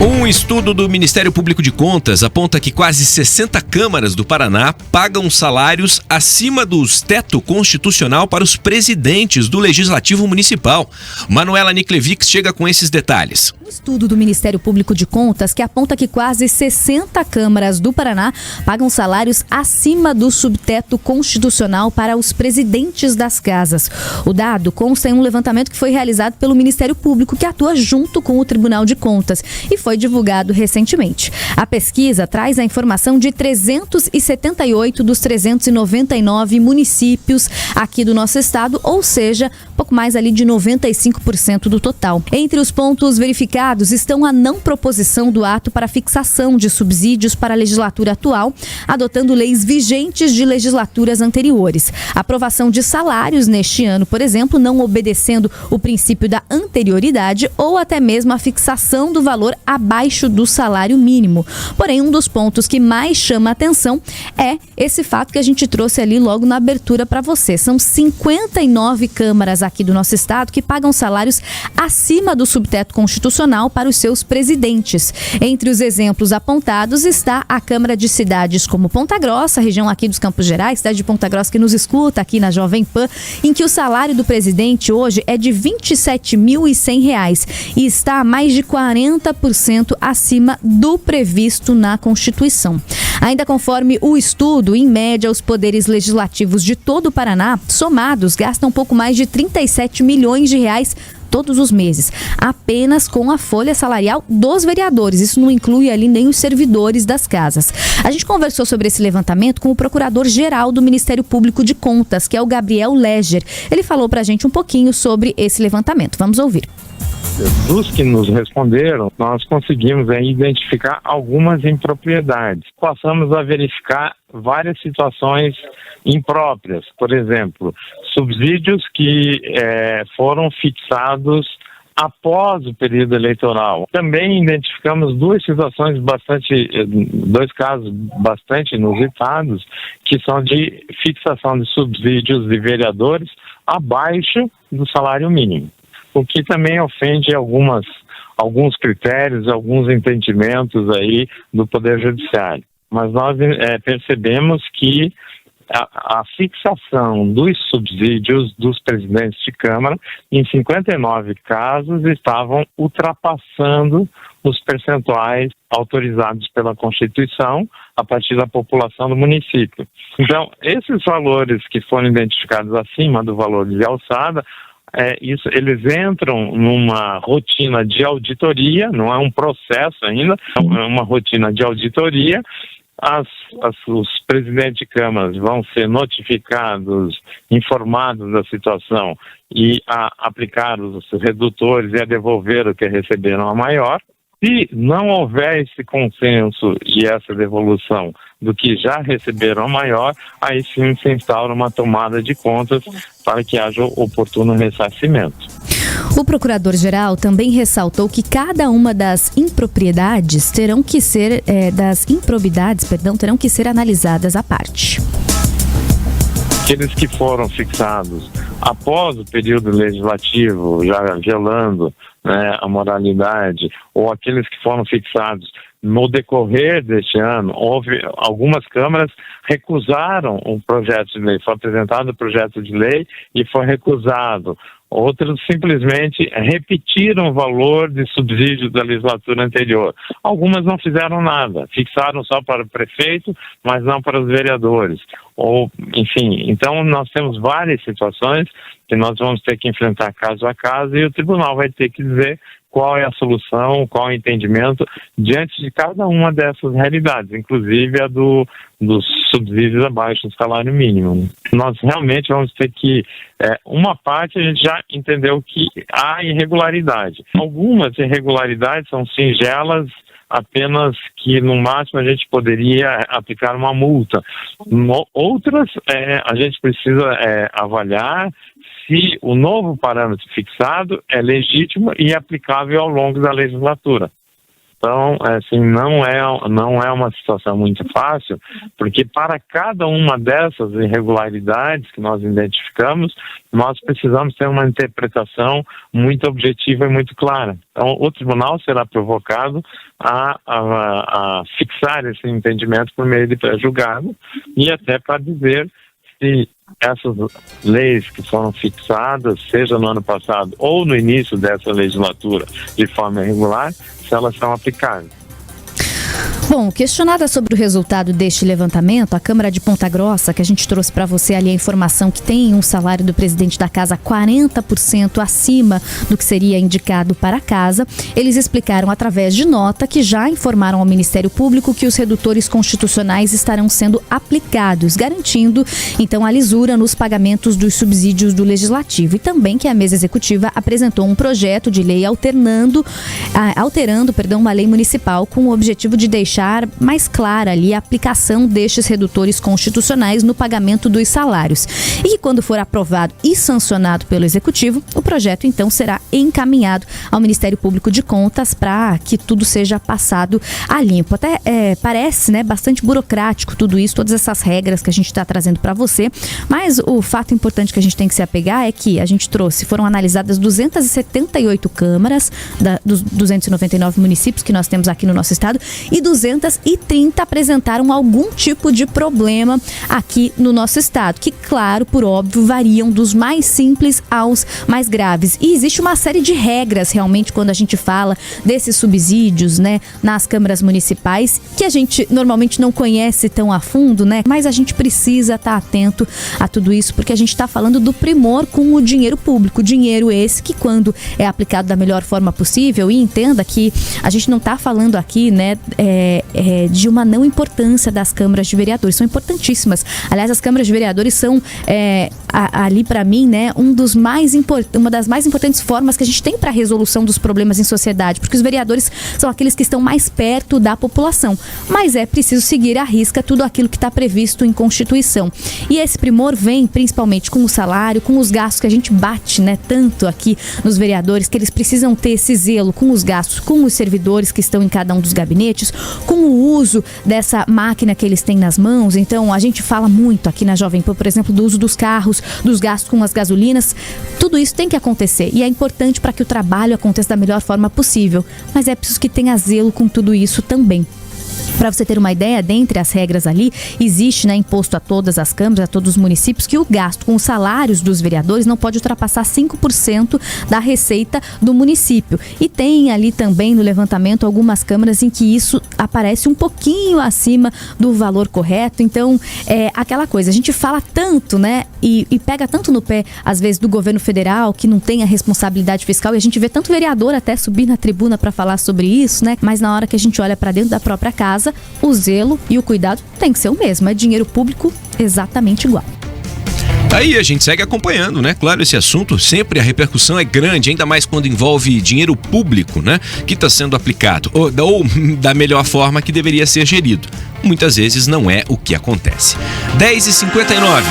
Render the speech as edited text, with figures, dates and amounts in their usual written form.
Um estudo do Ministério Público de Contas aponta que quase 60 câmaras do Paraná pagam salários acima do teto constitucional para os presidentes do Legislativo Municipal. Manuela Niklevics chega com esses detalhes. Um estudo do Ministério Público de Contas que aponta que quase 60 câmaras do Paraná pagam salários acima do subteto constitucional para os presidentes das casas. O dado consta em um levantamento que foi realizado pelo Ministério Público, que atua junto com o Tribunal de Contas, e foi divulgado recentemente. A pesquisa traz a informação de 378 dos 399 municípios aqui do nosso estado, ou seja, pouco mais ali de 95% do total. Entre os pontos verificados estão a não proposição do ato para fixação de subsídios para a legislatura atual, adotando leis vigentes de legislaturas anteriores. A aprovação de salários neste ano, por exemplo, não obedecendo o princípio da anterioridade ou até mesmo a fixação do valor abaixo do salário mínimo. Porém, um dos pontos que mais chama a atenção é esse fato que a gente trouxe ali logo na abertura para você. São 59 câmaras aqui do nosso estado que pagam salários acima do subteto constitucional para os seus presidentes. Entre os exemplos apontados está a Câmara de cidades como Ponta Grossa, região aqui dos Campos Gerais, cidade de Ponta Grossa que nos escuta aqui na Jovem Pan, em que o salário do presidente hoje é de R$ 27.100 e está a mais de 40% acima do previsto na Constituição. Ainda conforme o estudo, em média, os poderes legislativos de todo o Paraná, somados, gastam um pouco mais de 37 milhões de reais todos os meses, apenas com a folha salarial dos vereadores. Isso não inclui ali nem os servidores das casas. A gente conversou sobre esse levantamento com o procurador-geral do Ministério Público de Contas, que é o Gabriel Leger. Ele falou pra gente um pouquinho sobre esse levantamento. Vamos ouvir. Dos que nos responderam, nós conseguimos identificar algumas impropriedades. Passamos a verificar várias situações impróprias. Por exemplo, subsídios que foram fixados após o período eleitoral. Também identificamos dois casos bastante inusitados, que são de fixação de subsídios de vereadores abaixo do salário mínimo, o que também ofende alguns critérios, alguns entendimentos aí do Poder Judiciário. Mas nós percebemos que a fixação dos subsídios dos presidentes de Câmara, em 59 casos, estavam ultrapassando os percentuais autorizados pela Constituição a partir da população do município. Então, esses valores que foram identificados acima do valor de alçada, eles entram numa rotina de auditoria, não é um processo ainda, é uma rotina de auditoria. Os presidentes de câmaras vão ser notificados, informados da situação e a aplicar os redutores e a devolver o que receberam a maior. Se não houver esse consenso e essa devolução do que já receberam a maior, aí sim se instaura uma tomada de contas para que haja oportuno ressarcimento. O procurador-geral também ressaltou que cada uma das improbidades terão que ser analisadas à parte. Aqueles que foram fixados após o período legislativo, já violando a moralidade, ou aqueles que foram fixados no decorrer deste ano, algumas câmaras recusaram um projeto de lei, foi apresentado o projeto de lei e foi recusado. Outros simplesmente repetiram o valor de subsídio da legislatura anterior. Algumas não fizeram nada, fixaram só para o prefeito, mas não para os vereadores. Então nós temos várias situações que nós vamos ter que enfrentar caso a caso e o tribunal vai ter que dizer qual é a solução, qual é o entendimento diante de cada uma dessas realidades, inclusive a dos subsídios abaixo do salário mínimo. Nós realmente vamos ter que, uma parte a gente já entendeu que há irregularidade. Algumas irregularidades são singelas, apenas que no máximo a gente poderia aplicar uma multa. Outras a gente precisa avaliar se o novo parâmetro fixado é legítimo e aplicável ao longo da legislatura. Então, assim, não é uma situação muito fácil, porque para cada uma dessas irregularidades que nós identificamos, nós precisamos ter uma interpretação muito objetiva e muito clara. Então, o tribunal será provocado a fixar esse entendimento por meio de pré-julgado e até para dizer se essas leis que foram fixadas, seja no ano passado ou no início dessa legislatura, de forma irregular, se elas são aplicáveis. Bom, questionada sobre o resultado deste levantamento, a Câmara de Ponta Grossa, que a gente trouxe para você ali a informação que tem um salário do presidente da casa 40% acima do que seria indicado para a casa, eles explicaram através de nota que já informaram ao Ministério Público que os redutores constitucionais estarão sendo aplicados, garantindo então a lisura nos pagamentos dos subsídios do Legislativo, e também que a mesa executiva apresentou um projeto de lei alterando uma lei municipal com o objetivo de deixar mais clara ali a aplicação destes redutores constitucionais no pagamento dos salários. E quando for aprovado e sancionado pelo Executivo, o projeto então será encaminhado ao Ministério Público de Contas para que tudo seja passado a limpo. Até parece, né, bastante burocrático tudo isso, todas essas regras que a gente está trazendo para você, mas o fato importante que a gente tem que se apegar é que a gente foram analisadas 278 câmaras dos 299 municípios que nós temos aqui no nosso estado, e 230 apresentaram algum tipo de problema aqui no nosso estado, que, claro, por óbvio, variam dos mais simples aos mais graves. E existe uma série de regras, realmente, quando a gente fala desses subsídios, né, nas câmaras municipais, que a gente normalmente não conhece tão a fundo, né, mas a gente precisa estar atento a tudo isso, porque a gente está falando do primor com o dinheiro público, dinheiro esse que, quando é aplicado da melhor forma possível, e entenda que a gente não está falando aqui, né, de uma não importância das câmaras de vereadores, são importantíssimas. Aliás, as câmaras de vereadores são ali para mim, né, uma das mais importantes formas que a gente tem para a resolução dos problemas em sociedade, porque os vereadores são aqueles que estão mais perto da população, mas é preciso seguir à risca tudo aquilo que está previsto em Constituição. E esse primor vem principalmente com o salário, com os gastos que a gente bate, né, tanto aqui nos vereadores, que eles precisam ter esse zelo com os gastos, com os servidores que estão em cada um dos gabinetes, com o uso dessa máquina que eles têm nas mãos. Então, a gente fala muito aqui na Jovem Pan, por exemplo, do uso dos carros, dos gastos com as gasolinas. Tudo isso tem que acontecer e é importante para que o trabalho aconteça da melhor forma possível, mas é preciso que tenha zelo com tudo isso também. Para você ter uma ideia, dentre as regras ali, existe, né, imposto a todas as câmaras, a todos os municípios, que o gasto com os salários dos vereadores não pode ultrapassar 5% da receita do município. E tem ali também no levantamento algumas câmaras em que isso aparece um pouquinho acima do valor correto. Então, é aquela coisa, a gente fala tanto, né, e pega tanto no pé, às vezes, do governo federal, que não tem a responsabilidade fiscal, e a gente vê tanto vereador até subir na tribuna para falar sobre isso, né, mas na hora que a gente olha para dentro da própria casa, o zelo e o cuidado tem que ser o mesmo, é dinheiro público exatamente igual. Aí a gente segue acompanhando, né? Claro, esse assunto, sempre a repercussão é grande, ainda mais quando envolve dinheiro público, né? Que está sendo aplicado, ou da melhor forma que deveria ser gerido. Muitas vezes não é o que acontece. 10h59.